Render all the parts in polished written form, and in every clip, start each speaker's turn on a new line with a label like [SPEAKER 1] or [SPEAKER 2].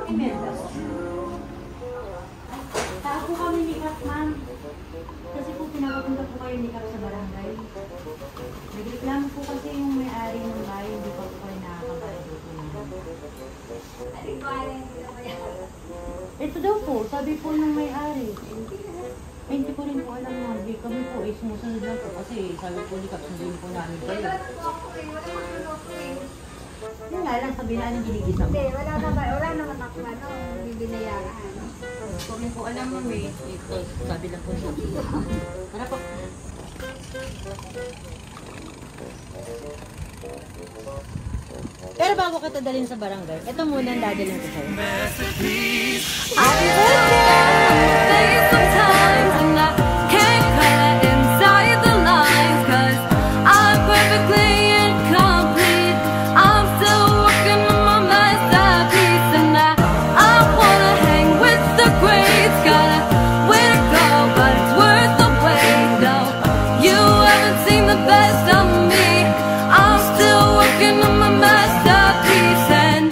[SPEAKER 1] Imelda po. Tao po kami ni Kap, ma'am. Kasi po pinapapunta po kayo ni Kap sa barangay. Nagreklamo po kasi yung may-ari ng bahay, hindi pa po kayo nakakabayad po naman. Ito daw po, sabi po ng may-ari. Hindi ko rin po alam nga. Kami po ay sumusunod lang po kasi sabi po ni Kap, sundin po namin kayo. Yun nga lang, sabi na ng ginigisa mo.
[SPEAKER 2] Hindi, wala naman ako bibinayaran.
[SPEAKER 1] Kami po alam mo eh. Ito, sabi lang po siya. Tara po. Pero bago kita dalhin sa barangay, ito muna ang dadalhin ko sa'yo. Happy birthday!
[SPEAKER 3] Sometimes and I can't cut inside the lines 'cause I'm perfectly incomplete. I'm still working on my masterpiece and I wanna hang with the greats. Got a way to go, but it's worth the wait. No, you haven't seen the best of me. I'm still working on my masterpiece and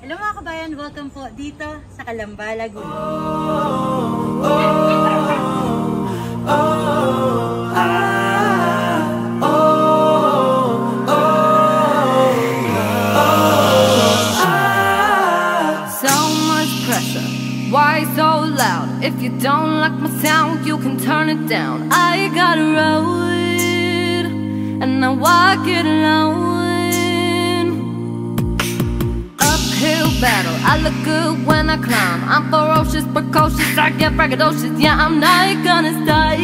[SPEAKER 1] Hello mga kabayan, welcome po dito sa Calamba, Laguna.
[SPEAKER 3] so much pressure. Why so loud? If you don't like my sound, you can turn it down. I got a road and I walk it alone. Uphill battle, I look good when I climb. I'm ferocious, precocious, I get braggadocious. Yeah, I'm not gonna stop.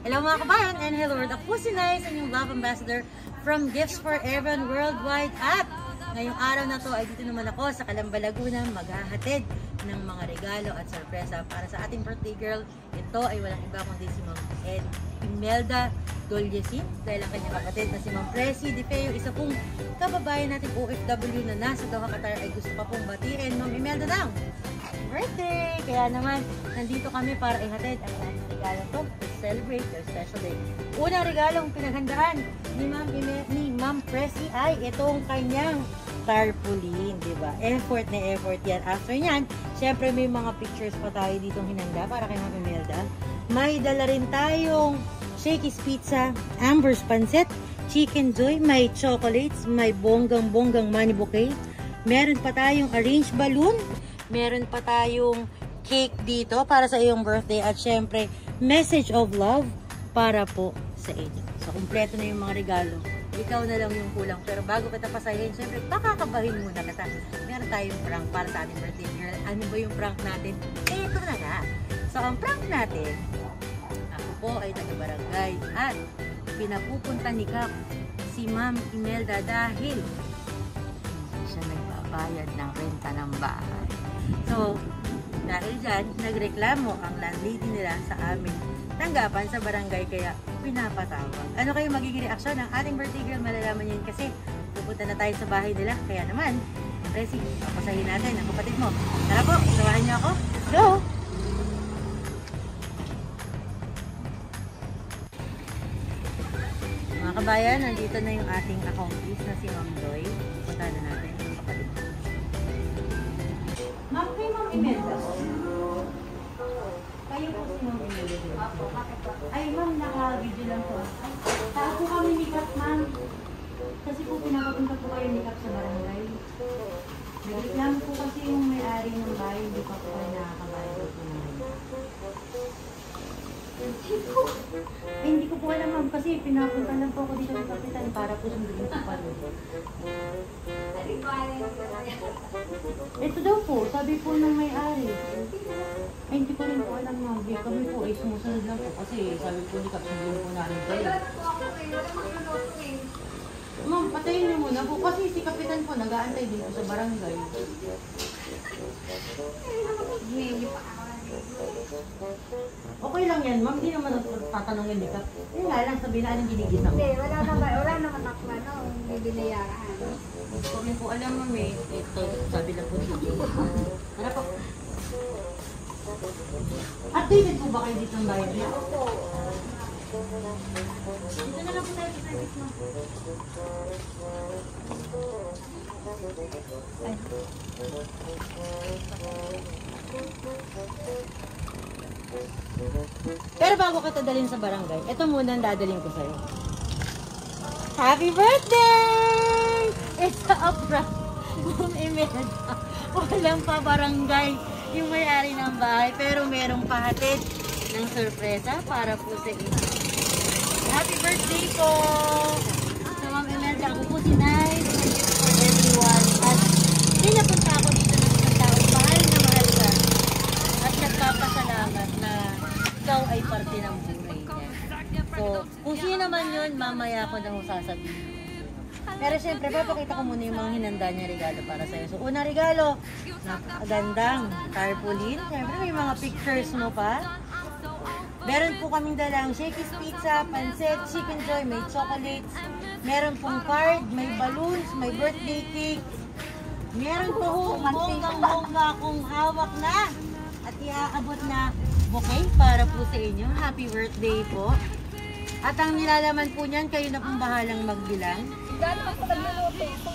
[SPEAKER 1] Hello mga kabayan, and hello world. Ako si Nice, ang yung love ambassador from Gifts for Everyone Worldwide. At ngayong araw na to ay dito naman ako sa Calamba, Laguna, maghahatid ng mga regalo at sorpresa para sa ating birthday girl. Ito ay walang iba kundi si Ma'am Imelda Dolyesin, dahil ang kanyang kapatid na si Ma'am Presi De Feo, isa pong kababayan natin OFW na nasa Doha, Qatar, ay gusto pa pong batiin Ma'am Imelda ng birthday! Kaya naman, nandito kami para ihatid ang ating regalo to celebrate their special day. Unang regalong pinaghandaan ni Ma'am Presi ay itong kanyang tarpaulin, di ba? Effort na effort yan. After yan, syempre may mga pictures pa tayo ditong hinanda para kay Ma'am Imelda. May dala rin tayong Shakey's Pizza, Amber's Pancit, Chicken Joy, may chocolates, may bonggang-bonggang money bouquet. Meron pa tayong arranged balloon, meron pa tayong cake dito para sa iyong birthday at syempre message of love para po sa inyo. So, kumpleto na yung mga regalo. Ikaw na lang yung kulang. Pero bago kita pasahin, syempre, pakakabahin muna kita. Meron tayong prank para sa ating birthday girl. Ano ba yung prank natin? Eh, ito na nga. So, ang prank natin, ako po ay taga-barangay at pinapupunta ni Kap si Ma'am Imelda dahil hindi siya nagbabayad ng renta ng bahay. So, dahil dyan, nagreklamo ang landlady nila sa amin tanggapan sa barangay, kaya pinapatawag. Ano kayo magiging reaksyon ng ating birthday girl? Malalaman yan kasi pupunta na tayo sa bahay nila. Kaya naman, Presi, papasahin natin ang kapatid mo. Tara po, samahan niyo ako. Go! Mga kabayan, nandito na yung ating accomplice na si Ma'am Joy. Punta na natin ang kapatid mo. Ma'am, kay Ma'am Imelda po. Kayo po si Ma'am Imelda. Ay, Ma'am, naka-video lang po. Tao po kami ni Kap, Ma'am. Kasi po pinapapunta po kayo ni Kap sa barangay. Nagreklamo po kasi yung may-ari ng bahay, hindi pa po kayo nakakabayad po naman. Hindi ko po alam, Ma'am, kasi pinapunta lang po ako dito ng kapitan para po sundin ko pa rin. Ito daw po, sabi po ng may-ari. Ay, hindi ko rin po alam nga. Kami po ay sumusunod lang po kasi sabi po ni Kapsundin po namin kayo. Ma'am, patayin niyo muna po kasi si Kapitan po nag-aantay din po sa barangay. Okay lang yan, ma'am. Hindi naman tatanungin ni Kap. Yun nga lang, sabihin na anong ginigisa mo.
[SPEAKER 2] Hindi, wala naman ako hindi binayaran.
[SPEAKER 1] Kung po alam mo, may ito, sabi lang po dito. Ano po? Updated po ba kayo dito ng bayan niya?
[SPEAKER 2] Opo.
[SPEAKER 1] Dito na lang po tayo sa service mo. Ay. Pero bago ka dadalhin sa barangay, ito muna ang dadalhin ko sa'yo. Happy birthday! It's a upra. Ma'am Imelda. Walang pa barangay yung may-ari ng bahay, pero merong pahatid ng sorpresa para po sa inyo. Happy birthday po! So Ma'am Imelda, ako po si Nay. Thank you for everyone. At pinapunta ako dito ng isang taong mahal na mahal ka. At nagpapasalamat na ikaw ay parte ng buhay niya. So, kung sino naman yun, mamaya ko na sasabihin. Pero syempre, papakita ko muna yung mga hinanda niya regalo para sa'yo. So, unang regalo, napakagandang tarpaulin. Syempre, may mga pictures mo pa. Meron po kaming dalang Shakey's Pizza, Pancit, Chicken Joy, may chocolates. Meron pong card, may balloons, may birthday cake. Meron po bonggang-bongga akong hawak na at iaabot na bouquet para po sa inyo. Happy birthday po. At ang nilalaman po niyan, kayo na pong bahalang magbilang.
[SPEAKER 2] Gano'n ako nagluluto ito.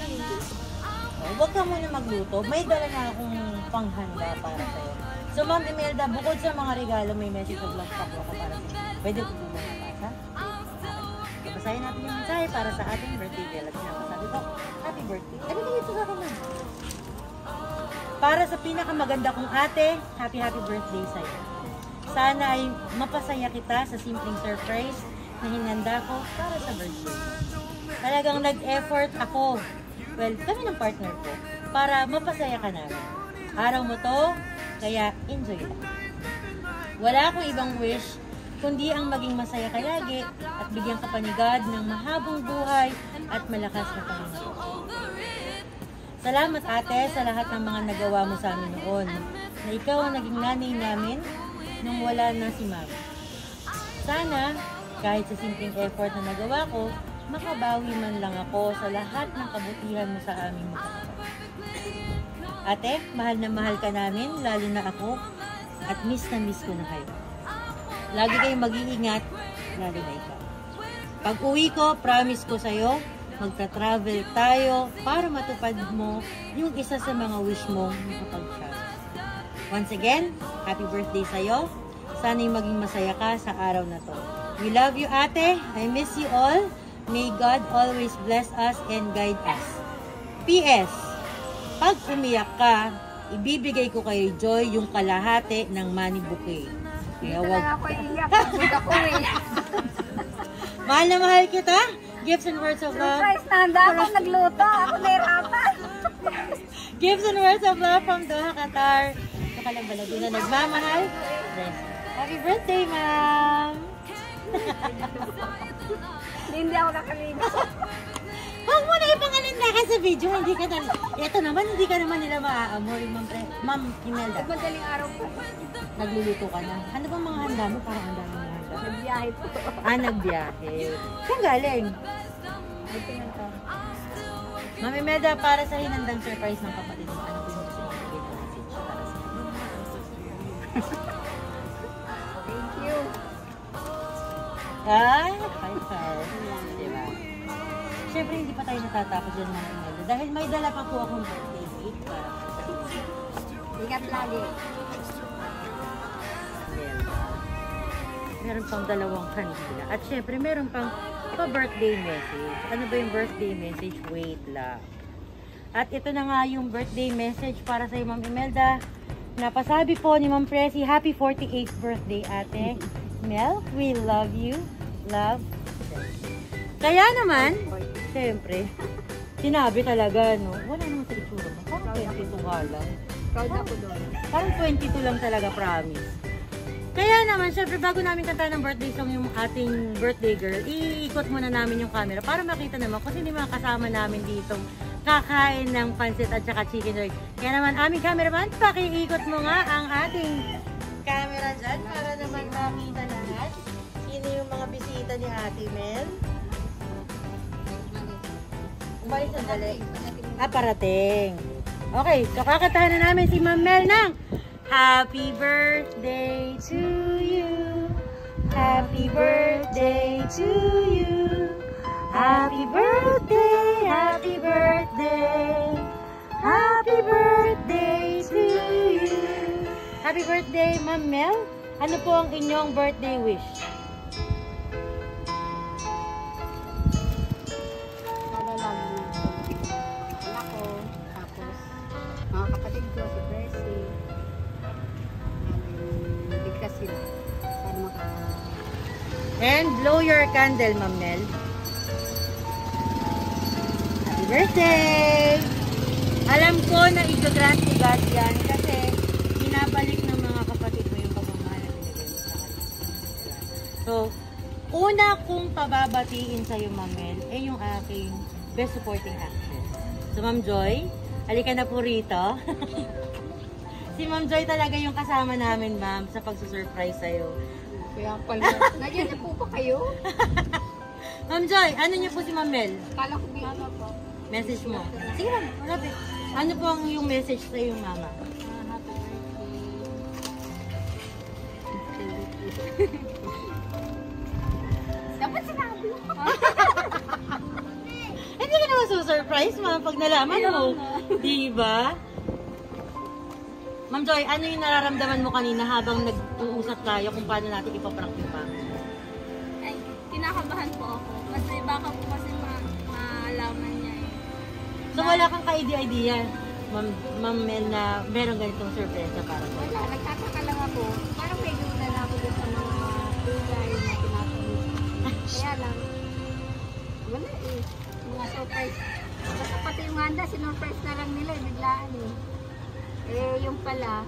[SPEAKER 1] Huwag ka muna magluto. May dala na akong panghanda para sa'yo. So Ma'am Imelda, bukod sa mga regalo, may message of love pa po ako para sa'yo. Pwede po po mabasa? Babasahin natin yung mensahe para sa ating birthday girl. At sinasabi ko, happy birthday. Ano na ito sa akin? Para sa pinakamaganda kong ate, happy birthday sa'yo. Sana ay mapasaya kita sa simpleng surprise na hinanda ko para sa birthday. Talagang nag-effort ako, well, kami ng partner ko, para mapasaya ka namin. Araw mo to, kaya enjoy lang. Wala akong ibang wish, kundi ang maging masaya ka lagi at bigyan ka pa ni God ng mahabang buhay at malakas na Panginoon. Salamat ate sa lahat ng mga nagawa mo sa amin noon, na ikaw ang naging nanay namin nung wala na si Mama. Sana, kahit sa simpleng effort na nagawa ko, makabawi man lang ako sa lahat ng kabutihan mo sa aming magkakapatid. Ate, mahal na mahal ka namin, lalo na ako, at miss na miss ko na kayo. Lagi kayong mag-iingat, lalo na ikaw. Pag uwi ko, promise ko sa'yo, magta-travel tayo para matupad mo yung isa sa mga wish mong makapag-travel. Once again, happy birthday sa'yo. Sana'y maging masaya ka sa araw na to. We love you, ate. I miss you all. May God always bless us and guide us. P.S. Pag umiyak ka, ibibigay ko kay Joy yung kalahati ng money bouquet. Kaya
[SPEAKER 2] Dito
[SPEAKER 1] wag...
[SPEAKER 2] lang ako iiyak. Dito ako eh.
[SPEAKER 1] Mahal na mahal kita. Gifts and words of love.
[SPEAKER 2] Surprise na handa ako nagluto. Ako nahirapan.
[SPEAKER 1] Gifts and words of love from Doha, Qatar. Sa Kalambalago na nagmamahal. Happy birthday, ma'am!
[SPEAKER 2] Hindi ako nakalimutan.
[SPEAKER 1] Huwag mo na ipangalanda ka sa video. Hindi ka na... Ito naman, hindi ka naman nila maaamoy, Ma'am Imelda.
[SPEAKER 2] Madaling araw pa.
[SPEAKER 1] Nagluluto ka na. Ano bang mga handa mo? Parang handa mo mga handa.
[SPEAKER 2] Nagbiyahe po.
[SPEAKER 1] Nagbiyahe. Saan galing?
[SPEAKER 2] Ay, tingnan ko.
[SPEAKER 1] Ma'am Imelda, para sa hinandang surprise ng kapatid mo, ano po yung gusto mong bigay na message para sa inyo?
[SPEAKER 2] Thank you.
[SPEAKER 1] Diba? Siyempre, hindi pa tayo natatapos dyan, Ma'am Imelda. Dahil may dala pa po akong birthday cake para sa inyo.
[SPEAKER 2] Ingat lagi.
[SPEAKER 1] Meron pang dalawang kandila. At syempre, meron pang pa-birthday message. Ano ba yung birthday message? Wait lang. At ito na nga yung birthday message para sa Ma'am Imelda. Napasabi po ni Ma'am Presi, happy 48th birthday, ate. Mel, we love you. Love. Kaya naman, syempre, sinabi talaga, no? Wala naman sa itsura mo. Parang 22 nga lang.
[SPEAKER 2] Proud ako doon.
[SPEAKER 1] Parang 22 lang talaga, promise. Kaya naman, syempre, bago namin kanta ng birthday song yung ating birthday girl, iikot muna namin yung camera para makita naman kung sino yung mga kasama namin dito kakain ng pansit at saka chicken ring. Kaya naman, aming cameraman, pakiikot mo nga ang ating camera dyan para naman makita lahat sino yung mga bisita ni Ate Mel. Umalis ang dali. Parating. Okay, so kakatahan na namin si Ma'am Mel ng Happy birthday to you. Happy birthday to you. Happy birthday, happy birthday. Happy birthday to you. Happy birthday, Ma'am Mel. Ano po ang inyong birthday wish?
[SPEAKER 2] Sana lang anak ko, tapos mga kapatid ko, si Percy. Bigkas sila. Sana makakasama.
[SPEAKER 1] And blow your candle, Ma'am Mel. Happy birthday! Alam ko na i-grant ni God yan kasi binabalik ng mga kapatid mo yung pagmamahal na binigay mo sa kanila. So, una kong pababatiin sa'yo, Ma'am Mel, eh yung aking best supporting actress. So, Ma'am Joy, halika na po rito. Si Ma'am Joy talaga yung kasama namin, ma'am, sa pagsusurprise sa'yo.
[SPEAKER 2] Kaya pala. Nandiyan na po ba kayo?
[SPEAKER 1] Ma'am Joy, ano niyo po si Ma'am Mel?
[SPEAKER 2] Kala ko ano po.
[SPEAKER 1] Message mo. Sige ma'am, malapit. Ano po ang yung message sa iyong mama?
[SPEAKER 2] Happy birthday. Dapat sinabi mo.
[SPEAKER 1] Hindi ka naman susurprise, ma'am, pag nalaman mo. Diba? Ma'am Joy, ano yung nararamdaman mo kanina habang nag-uusap tayo kung paano natin ipaprank yung mama?
[SPEAKER 4] Ay, kinakabahan po ako. Kasi baka po kasi maalaman niya eh.
[SPEAKER 1] So wala kang ka-idea, Ma'am Mel, na meron ganitong surprise para mo?
[SPEAKER 2] Wala, nagtataka lang ako. Parang may guna na ako dun sa mga kulay na tinatanong. Kaya lang, wala eh. Mga surprise. Basta pati yung handa, sinurprise na lang nila eh. Biglaan eh. Eh, yung pala,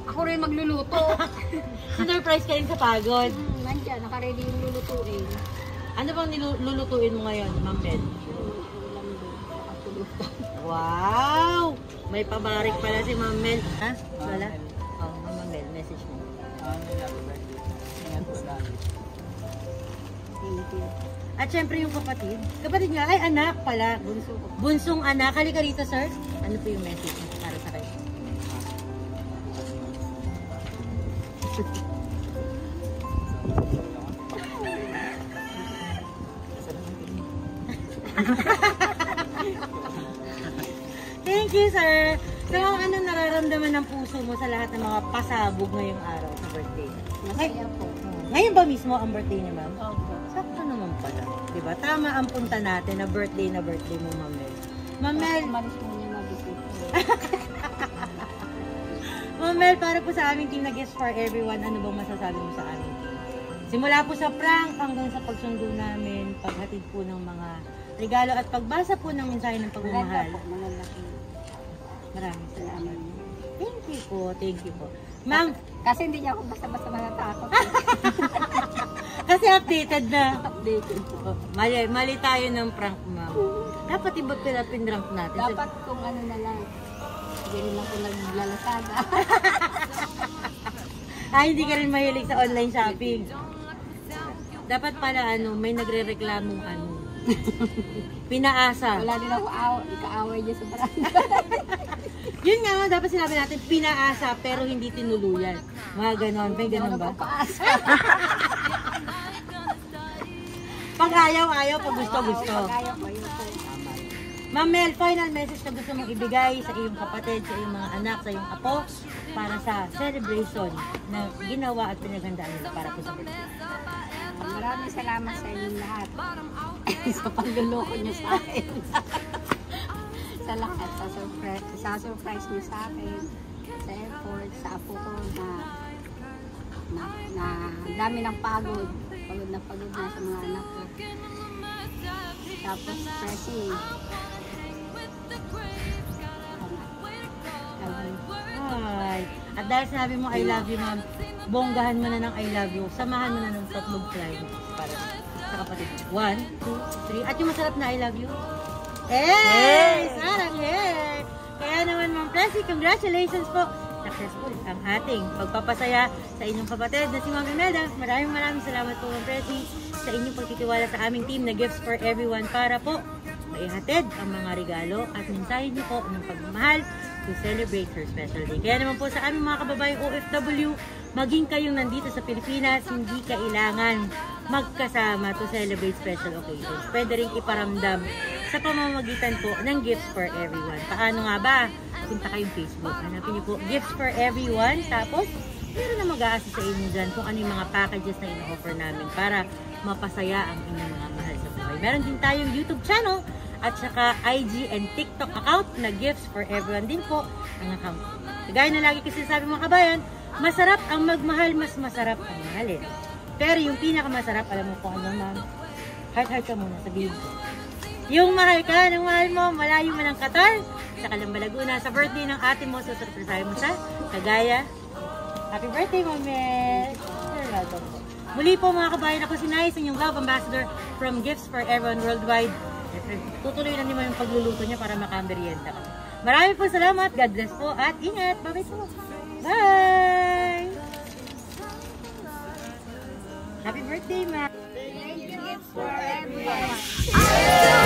[SPEAKER 2] ako rin magluluto.
[SPEAKER 1] Surprise ka rin sa pagod.
[SPEAKER 2] Nandiyan, nakaready yung lulutuin.
[SPEAKER 1] Ano bang nilulutuin mo ngayon, Ma'am Mel?
[SPEAKER 2] Ulam doon, kapulutan.
[SPEAKER 1] Wow! May pabarik pala si Ma'am Mel. Ha? Wala? Oh, Ma'am Mel, message mo.
[SPEAKER 2] Thank you.
[SPEAKER 1] At syempre yung kapatid. Kapatid nga, ay anak pala.
[SPEAKER 2] Bunso ko.
[SPEAKER 1] Bunsong anak. Halika rito, sir. Ano po yung message mo para sa kayo? Thank you, sir. So, ano nararamdaman ng puso mo sa lahat ng mga pasabog ngayong araw sa birthday?
[SPEAKER 2] Masaya po.
[SPEAKER 1] Ngayon ba mismo ang birthday ni ma'am?
[SPEAKER 2] Opo.
[SPEAKER 1] Sakto naman pala. Diba? Tama ang punta natin na birthday mo, Ma'am Mel. Ma'am Mel,
[SPEAKER 2] Malis mo niya mag-isip.
[SPEAKER 1] Ma'am Mel, para po sa aming team na Gifts for Everyone, ano bang masasabi mo sa aming team? Simula po sa prank hanggang sa pagsundo namin, paghatid po ng mga regalo at pagbasa po ng mensahe ng pagmamahal.
[SPEAKER 2] Maganda po, malalaki.
[SPEAKER 1] Maraming salamat. Thank you po, thank you po. Ma'am,
[SPEAKER 2] Kasi hindi niya ako basta-basta matatakot.
[SPEAKER 1] kasi updated na.
[SPEAKER 2] Updated po.
[SPEAKER 1] Mali tayo ng prank, ma'am. Dapat iba pinrank natin.
[SPEAKER 2] Dapat kung ano na lang. Hindi rin ako naglalasada.
[SPEAKER 1] Hindi ka rin mahilig sa online shopping. Dapat pala may nagre-reklamong pinaasa.
[SPEAKER 2] Wala din ako ikaaway niya sa barangay.
[SPEAKER 1] Yun nga, dapat sinabi natin pinaasa pero hindi tinuluyan. Mga ganon. May ganon ba?
[SPEAKER 2] Paasa.
[SPEAKER 1] Pag ayaw, pag gusto.
[SPEAKER 2] Kaya ko yun po.
[SPEAKER 1] Ma'am Mel, final message na gusto mong ibigay sa iyong kapatid, sa iyong mga anak, sa iyong apo para sa celebration na ginawa at pinaghandaan nila para po sa birthday.
[SPEAKER 2] Maraming salamat sa inyong lahat. Sa pagluloko niyo sa akin. Sa lahat, sa surprise niyo sa akin. Sa airport, sa apo ko na dami ng pagod. Pagod na sa mga anak ko. Tapos, Percy.
[SPEAKER 1] At dahil sinabi mo I love you, ma'am, bonggahan mo na ng I love you. Samahan mo na ng tatlong flying kiss para sa kapatid. 1, 2, 3. At yung masarap na I love you. Hey! Sarang hey! Kaya naman, Ma'am Presi, congratulations po. Successful ang ating pagpapasaya sa inyong kapatid na si Ma'am Imelda. Maraming salamat po, Ma'am Presi, sa inyong pagtitiwala sa aming team na Gifts for Everyone para po maihatid ang mga regalo at mensahe niyo po ng pagmamahal to celebrate her special day. Kaya naman po sa aming mga kababayang OFW, maging kayong nandito sa Pilipinas, hindi kailangan magkasama to celebrate special occasions. Pwede rin iparamdam sa pamamagitan po ng Gifts for Everyone. Paano nga ba? Punta kayong Facebook. Hanapin niyo po Gifts for Everyone. Tapos, meron na mag-a-assist sa inyo dyan kung ano yung mga packages na ino-offer namin para mapasaya ang inyong mga mahal sa buhay. Meron din tayong YouTube channel at saka IG and TikTok account na Gifts for Everyone din po ang account. Kagaya na lagi kasi sabi mga kabayan, masarap ang magmahal, mas masarap ang mahalin. Pero yung pinakamasarap, alam mo po ano, ma'am? Heart ka muna, sabihin ko. Yung mahal ka, ng mahal mo, malayo man ang Qatar, sa Calamba, Laguna, sa birthday ng ate mo, susurpresahin mo sa Cagaya. Happy birthday, Ma'am! You're welcome po. Muli po mga kabayan, ako si Nice, inyong Love Ambassador from Gifts for Everyone Worldwide. Tutuloy na niyo yung pagluluto niya para makamerienda ka. Maraming po salamat, God bless po, at ingat! Bye-bye po! Bye! Happy birthday, Ma!
[SPEAKER 2] Thank you, Gifts for Everyone.